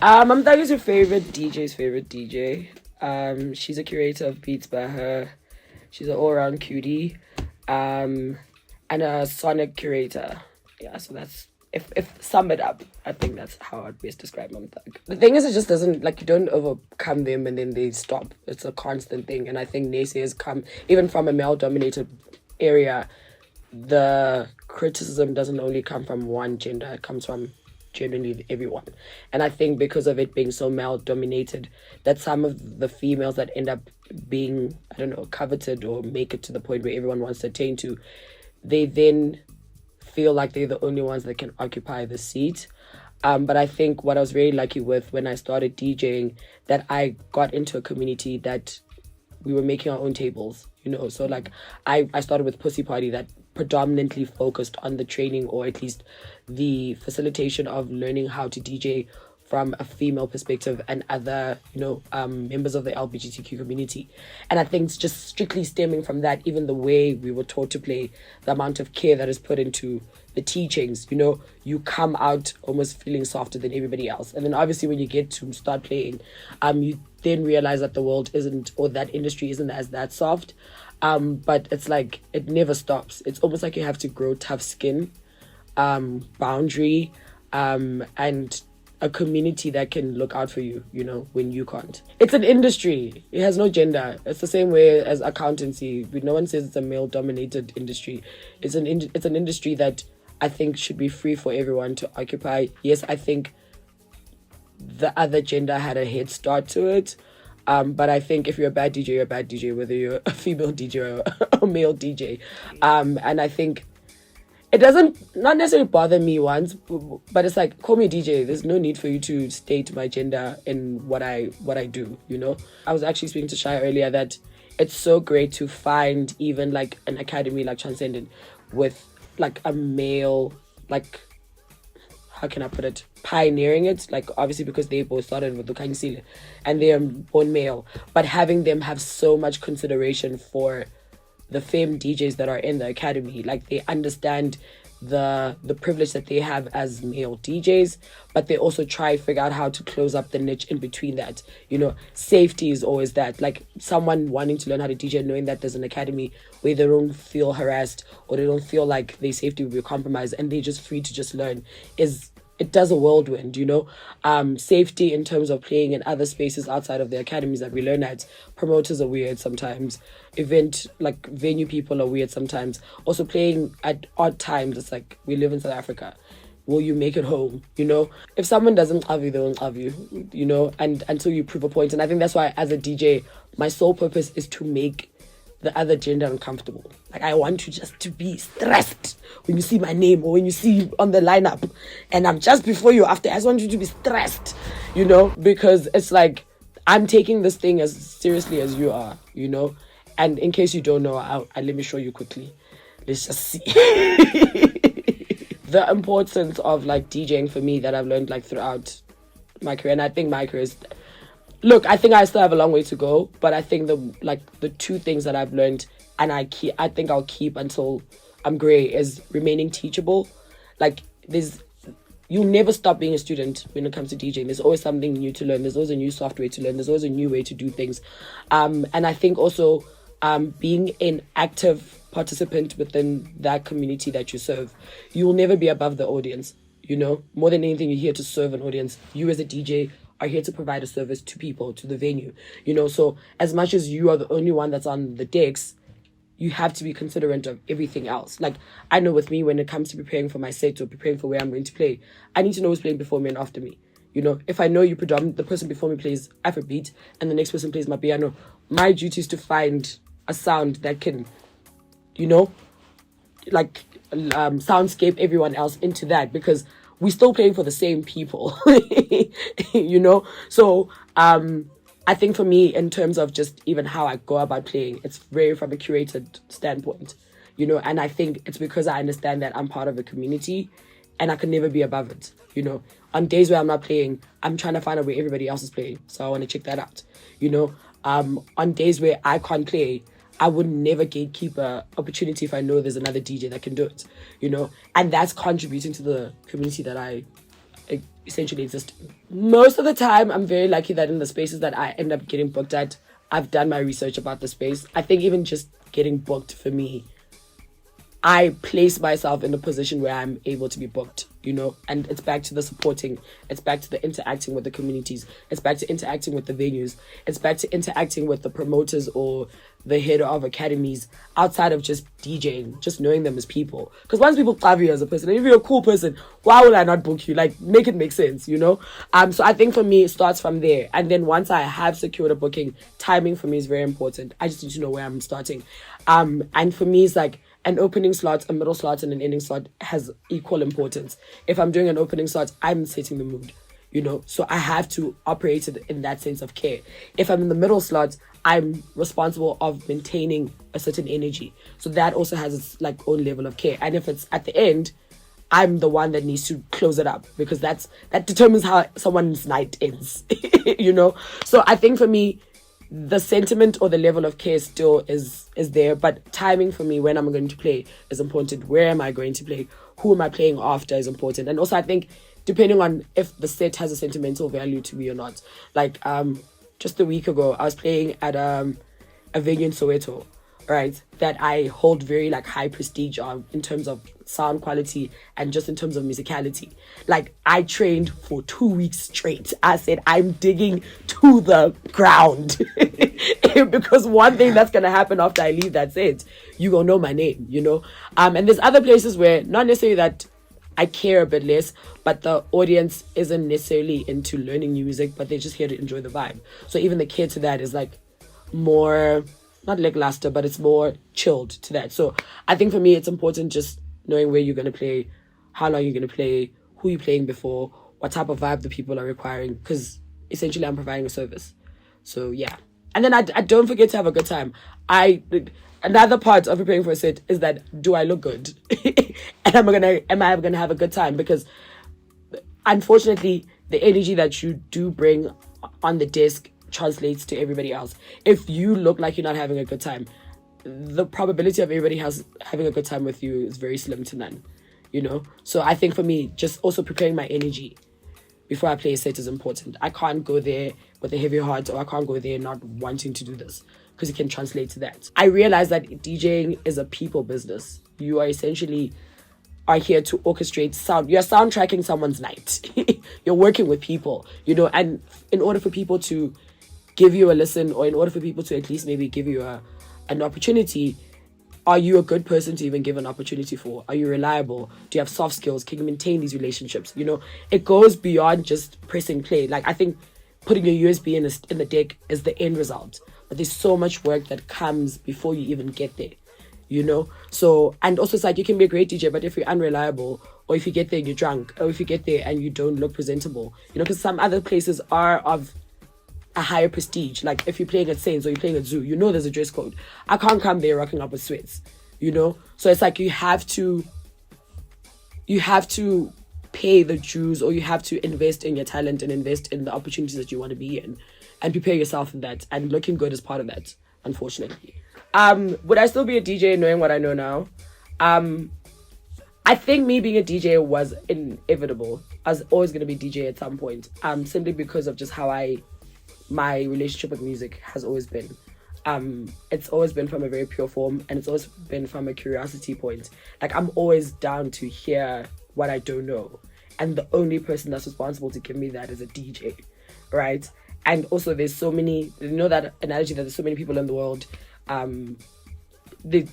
MAMTHUG is your favorite DJ's favorite DJ. She's a curator of beats by her. She's an all-round cutie. And a sonic curator. Yeah, so that's if sum it up, I think that's how I'd best describe MAMTHUG. The thing is, it just doesn't, like, you don't overcome them and then they stop. It's a constant thing. And I think naysayers come even from a male-dominated area. The criticism doesn't only come from one gender, it comes from genuinely everyone. And I think because of it being so male dominated, that some of the females that end up being, I don't know, coveted or make it to the point where everyone wants to attain to, they then feel like they're the only ones that can occupy the seat. But I think what I was very lucky with when I started DJing, that I got into a community that we were making our own tables, you know. So like I started with Pussy Party, that predominantly focused on the training, or at least the facilitation of learning how to DJ from a female perspective and other, you know, members of the LGBTQ community. And I think it's just strictly stemming from that, even the way we were taught to play, the amount of care that is put into the teachings, you know, you come out almost feeling softer than everybody else. And then obviously when you get to start playing, you then realize that the world isn't, or that industry isn't as that soft. But it's like, it never stops. It's almost like you have to grow tough skin, boundary, and a community that can look out for you, you know, when you can't. It's an industry. It has no gender. It's the same way as accountancy. No one says it's a male-dominated industry. It's an industry that I think should be free for everyone to occupy. Yes, I think the other gender had a head start to it. But I think if you're a bad DJ, you're a bad DJ, whether you're a female DJ or a male DJ. And I think it doesn't not necessarily bother me once, but it's like, call me a DJ. There's no need for you to state my gender in what I do, you know? I was actually speaking to Shai earlier that it's so great to find even like an academy like Transcendent with like a male, like, how can I put it, pioneering it, like obviously because they both started with Lukhanyisile and they're born male, but having them have so much consideration for the femme DJs that are in the academy. Like they understand the privilege that they have as male DJs, but they also try to figure out how to close up the niche in between that. You know, safety is always that, like someone wanting to learn how to DJ, knowing that there's an academy where they don't feel harassed or they don't feel like their safety will be compromised and they're just free to just learn, it does a whirlwind, you know. Safety in terms of playing in other spaces outside of the academies that we learn at. Promoters are weird sometimes. Venue people are weird sometimes. Also playing at odd times. It's like, we live in South Africa. Will you make it home? You know, if someone doesn't love you, they won't love you, you know, and until you prove a point. And I think that's why as a DJ, my sole purpose is to make the other gender uncomfortable. Like I want you just to be stressed when you see my name or when you see on the lineup and I'm just before you after. I just want you to be stressed, you know, because it's like I'm taking this thing as seriously as you are, you know. And in case you don't know, I'll let me show you quickly. Let's just see. The importance of like DJing for me that I've learned like throughout my career, and I think my career is, look, I think I still have a long way to go, but I think the two things that I've learned and I think I'll keep until I'm grey is remaining teachable. Like you'll never stop being a student when it comes to DJing. There's always something new to learn. There's always a new software to learn. There's always a new way to do things. And I think also being an active participant within that community that you serve, you will never be above the audience, you know. More than anything, you're here to serve an audience. You as a DJ are here to provide a service to people, to the venue, you know. So as much as you are the only one that's on the decks, you have to be considerate of everything else. Like I know with me, when it comes to preparing for my set or preparing for where I'm going to play, I need to know who's playing before me and after me. You know, if I know the person before me plays Afrobeat and the next person plays my piano, my duty is to find a sound that can, you know, like soundscape everyone else into that, because we're still playing for the same people, you know? So I think for me, in terms of just even how I go about playing, it's very from a curated standpoint, you know? And I think it's because I understand that I'm part of a community and I can never be above it, you know? On days where I'm not playing, I'm trying to find out where everybody else is playing. So I want to check that out, you know? On days where I can't play, I would never gatekeep an opportunity if I know there's another DJ that can do it, you know? And that's contributing to the community that I essentially exist. Most of the time, I'm very lucky that in the spaces that I end up getting booked at, I've done my research about the space. I think even just getting booked for me, I place myself in a position where I'm able to be booked, you know, and it's back to the supporting, it's back to the interacting with the communities, it's back to interacting with the venues, it's back to interacting with the promoters or the head of academies outside of just DJing, just knowing them as people. Because once people love you as a person, and if you're a cool person, why would I not book you? Like, make it make sense, you know? So I think for me, it starts from there. And then once I have secured a booking, timing for me is very important. I just need to know where I'm starting. And for me, it's like, an opening slot, a middle slot, and an ending slot has equal importance. If I'm doing an opening slot, I'm setting the mood, you know? So I have to operate it in that sense of care. If I'm in the middle slot, I'm responsible of maintaining a certain energy. So that also has its like own level of care. And if it's at the end, I'm the one that needs to close it up, because that determines how someone's night ends, you know? So I think for me, the sentiment or the level of care still is there, but timing for me, when I'm going to play, is important. Where am I going to play? Who am I playing after is important. And also I think depending on if the set has a sentimental value to me or not. Like just a week ago, I was playing at a venue in Soweto, right, that I hold very like high prestige on in terms of sound quality and just in terms of musicality. Like, I trained for 2 weeks straight. I said, I'm digging to the ground. Because one thing that's gonna happen after I leave that set, you gonna know my name, you know? And there's other places where not necessarily that I care a bit less, but the audience isn't necessarily into learning new music, but they're just here to enjoy the vibe. So even the care to that is like more, not lackluster, but it's more chilled to that. So I think for me, it's important just knowing where you're going to play, how long you're going to play, who you're playing before, what type of vibe the people are requiring, because essentially I'm providing a service. So yeah. And then I don't forget to have a good time. Another part of preparing for a set is that, do I look good? And am I gonna have a good time? Because unfortunately, the energy that you do bring on the desk translates to everybody else. If you look like you're not having a good time, the probability of everybody having a good time with you is very slim to none, you know? So I think for me, just also preparing my energy before I play a set is important. I can't go there with a heavy heart, or I can't go there not wanting to do this, because it can translate to that. I realize that DJing is a people business. You are essentially here to orchestrate sound. You're soundtracking someone's night. You're working with people, you know, and in order for people to give you a listen, or in order for people to at least maybe give you an opportunity, are you a good person to even give an opportunity for? Are you reliable? Do you have soft skills? Can you maintain these relationships? You know, it goes beyond just pressing play. Like, I think putting your USB in the deck is the end result, but there's so much work that comes before you even get there, you know? So, and also it's like, you can be a great DJ, but if you're unreliable, or if you get there and you're drunk, or if you get there and you don't look presentable, you know, because some other places are of a higher prestige. Like, if you're playing at Saints or you're playing at Zoo, you know there's a dress code. I can't come there rocking up with sweats, you know? So it's like, you have to pay the dues, or you have to invest in your talent and invest in the opportunities that you want to be in, and prepare yourself in that. And looking good is part of that, unfortunately. Would I still be a DJ knowing what I know now? I think me being a DJ was inevitable. I was always going to be DJ at some point, simply because of just how my relationship with music has always been. It's always been from a very pure form, and it's always been from a curiosity point. Like, I'm always down to hear what I don't know, and the only person that's responsible to give me that is a DJ, right? And also, there's so many, you know that analogy that there's so many people in the world,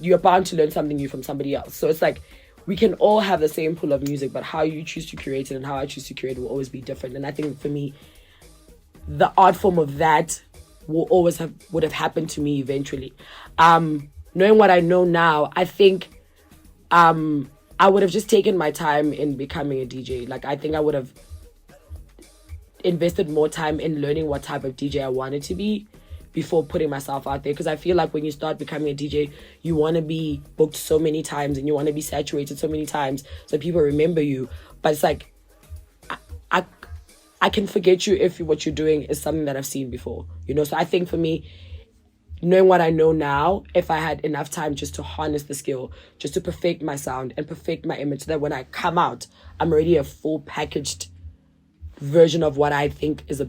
you're bound to learn something new from somebody else. So it's like, we can all have the same pool of music, but how you choose to curate it and how I choose to curate it will always be different. And I think for me, the art form of that would have happened to me eventually. Knowing what I know now, I think I would have just taken my time in becoming a DJ. Like, I think I would have invested more time in learning what type of DJ I wanted to be before putting myself out there. Because I feel like when you start becoming a DJ, you want to be booked so many times and you want to be saturated so many times so people remember you. But it's like, I can forget you if what you're doing is something that I've seen before, you know? So I think for me, knowing what I know now, if I had enough time just to harness the skill, just to perfect my sound and perfect my image, so that when I come out, I'm already a full packaged version of what I think is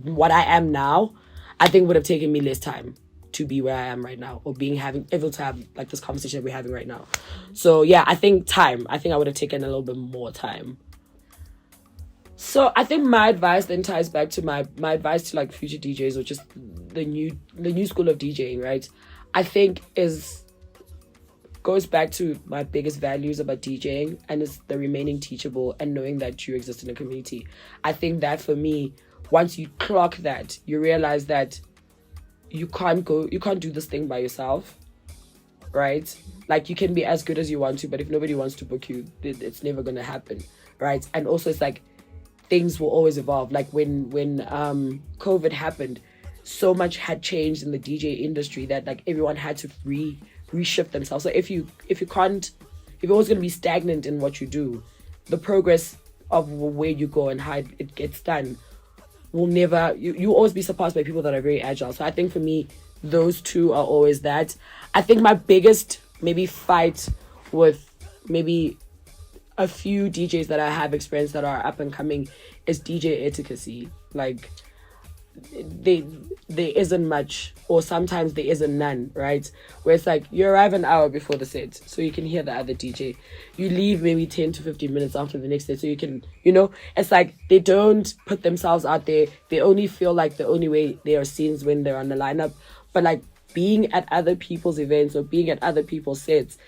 what I am now, I think would have taken me less time to be where I am right now, or able to have like this conversation that we're having right now. So yeah, I think I would have taken a little bit more time. So I think my advice then ties back to my advice to like future DJs, or just the new school of DJing, right? I think goes back to my biggest values about DJing, and is the remaining teachable and knowing that you exist in a community. I think that for me, once you clock that, you realize that you can't do this thing by yourself, right? Like, you can be as good as you want to, but if nobody wants to book you, it's never going to happen, right? And also, it's like, things will always evolve. Like when COVID happened, so much had changed in the DJ industry that like everyone had to reshift themselves. So if you're always going to be stagnant in what you do, the progress of where you go and how it gets done will never, you'll always be surpassed by people that are very agile. So I think for me, those two are always that. I think my biggest maybe fight with maybe a few DJs that I have experienced that are up and coming is DJ etiquette. Like, there isn't much, or sometimes there isn't none, right? Where it's like, you arrive an hour before the set so you can hear the other DJ. You leave maybe 10 to 15 minutes after the next set so you can, it's like they don't put themselves out there. They only feel like the only way they are seen is when they're on the lineup. But like, being at other people's events or being at other people's sets,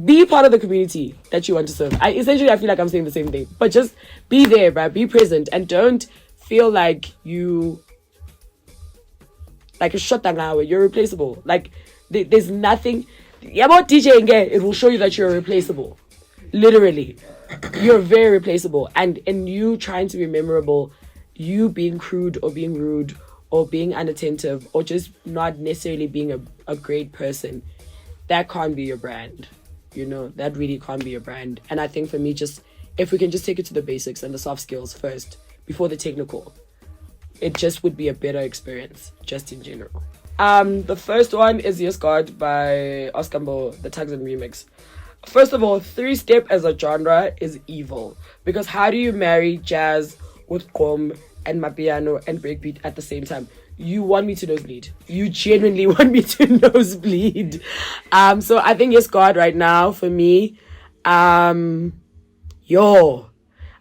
be part of the community that you want to serve. I feel like I'm saying the same thing, but just be there, bruh. Be present, and don't feel like you're replaceable. Like, there's nothing about DJing. It will show you that you're replaceable. Literally, you're very replaceable. And in you trying to be memorable, you being crude or being rude or being unattentive or just not necessarily being a great person, that can't be your brand. That really can't be your brand. And I think for me, just if we can just take it to the basics and the soft skills first before the technical, it just would be a better experience just in general. The first one is Yes God by Oskambo, the Tugs and remix. First of all, 3-step as a genre is evil, because how do you marry jazz with gqom and mapiano and breakbeat at the same time? You want me to nosebleed. You genuinely want me to nosebleed. So I think Yes God right now for me. I knew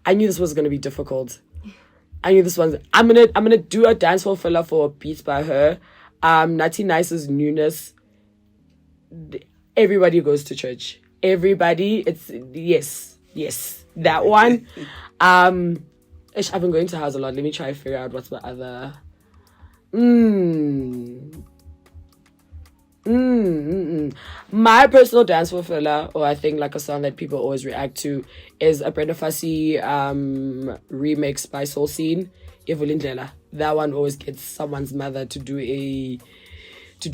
this was gonna be difficult. I'm gonna do a dancehall filler for Beats by her. Natty Nice's Newness. Everybody goes to church. Everybody. It's yes, that one. I've been going to house a lot. Let me try to figure out what's the other. My personal dance for filler, or I think like a song that people always react to, is a Brenda Fassie remix by Soul Scene, Evolindlela. That one always gets someone's mother to do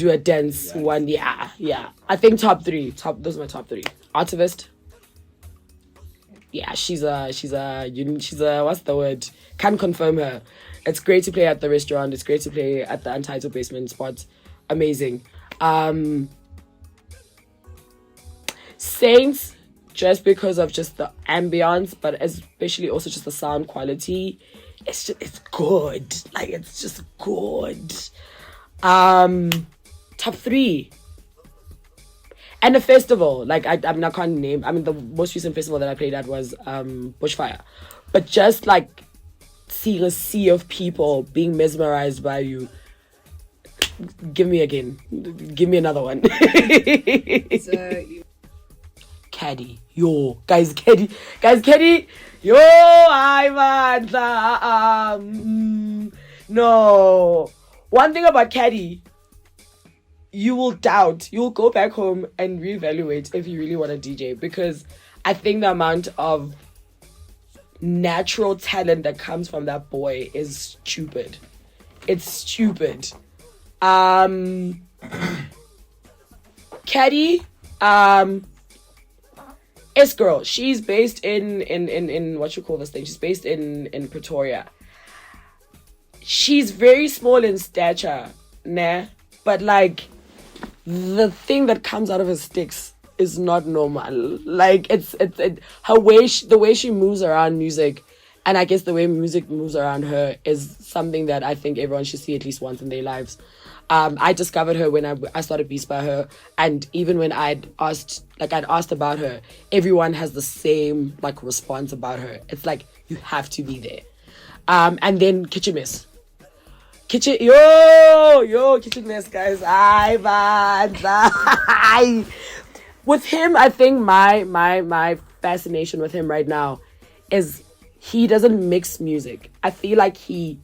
a dance. One. Yeah. I think top three. Those are my top three. Artivist. Yeah, she's a what's the word? Can't confirm her. It's great to play at the restaurant. It's great to play at the Untitled Basement spot. Amazing. Saints, just because of just the ambience, but especially also just the sound quality. It's good. Like, it's just good. Top three. And the festival, like I can't name. I mean, the most recent festival that I played at was Bushfire, but just like seeing a sea of people being mesmerized by you. Give me another one. Caddy, guys, no. One thing about Caddy, you will go back home and reevaluate if you really want to DJ, because I think the amount of natural talent that comes from that boy is stupid. It's stupid. Caddy, S-Girl, she's based in what you call this thing? She's based in Pretoria. She's very small in stature, nah? But like, the thing that comes out of her sticks is not normal. Like, it's the way she moves around music And I guess the way music moves around her is something that I think everyone should see at least once in their lives. I discovered her when I started Beats by Her, and even when I'd asked about her, everyone has the same like response about her. It's like you have to be there. And then Kitchen Miss, Kitchen Miss, guys. I with him, I think my fascination with him right now is he doesn't mix music. I feel like he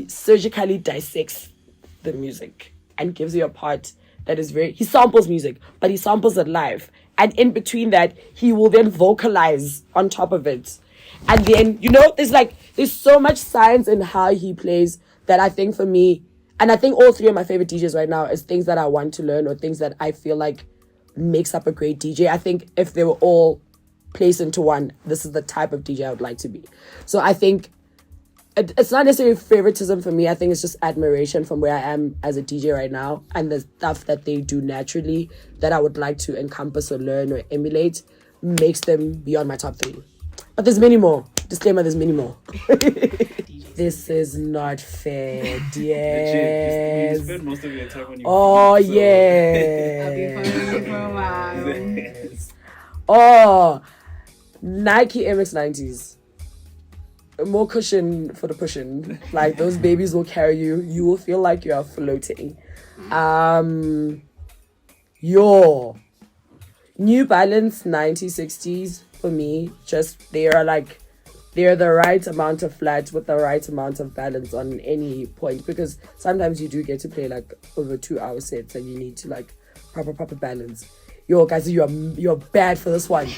surgically dissects the music and gives you a part that is he samples music, but he samples it live, and in between that he will then vocalize on top of it. And then there's so much science in how he plays that I think for me, and I think all three of my favorite DJs right now is things that I want to learn or things that I feel like makes up a great DJ. I think if they were all placed into one, this is the type of DJ I would like to be. So I think it's not necessarily favoritism for me. I think it's just admiration from where I am as a DJ right now, and the stuff that they do naturally that I would like to encompass or learn or emulate makes them beyond my top 3. But there's many more. Disclaimer, there's many more. This is not fair, yes. You spent most of your time on your feet, so. Yeah. I've been following you for a while. Yes. Oh, Nike MX-90s. More cushion for the pushing. Like, those babies will carry you. You will feel like you are floating. Your New Balance 9060s for me, they're the right amount of flat with the right amount of balance on any point, because sometimes you do get to play like over 2-hour sets and you need to like proper balance. Yo, guys, you're bad for this one.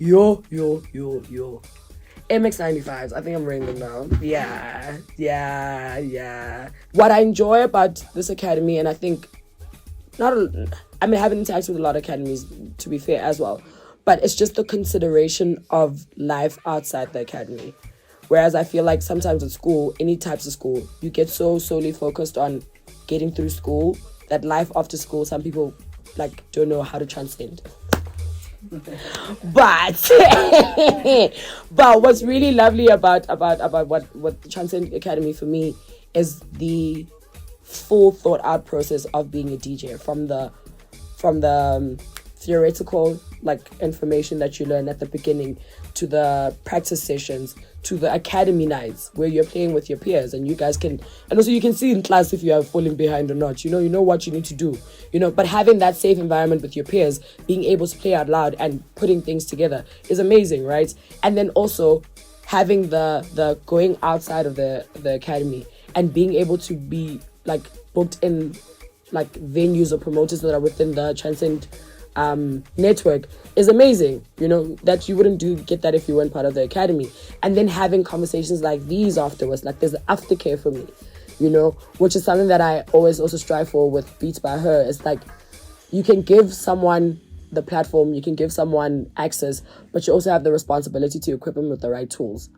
Yo. MX-95s. I think I'm writing them down. Yeah. What I enjoy about this academy, and I think I haven't interacted with a lot of academies, to be fair, as well, but it's just the consideration of life outside the academy. Whereas I feel like sometimes at school, any types of school, you get so solely focused on getting through school that life after school, some people like don't know how to transcend. But what's really lovely about what the Transcend Academy for me is the full thought out process of being a DJ, from the theoretical like information that you learn at the beginning, to the practice sessions, to the academy nights where you're playing with your peers and you guys can, and also you can see in class if you are falling behind or not, you know what you need to do, but having that safe environment with your peers, being able to play out loud and putting things together is amazing, right? And then also having the going outside of the academy and being able to be like booked in like venues or promoters that are within the Transcend network is amazing, that you wouldn't get that if you weren't part of the academy. And then having conversations like these afterwards, like there's aftercare for me, which is something that I always also strive for with Beats by Her. It's like you can give someone the platform, you can give someone access, but you also have the responsibility to equip them with the right tools.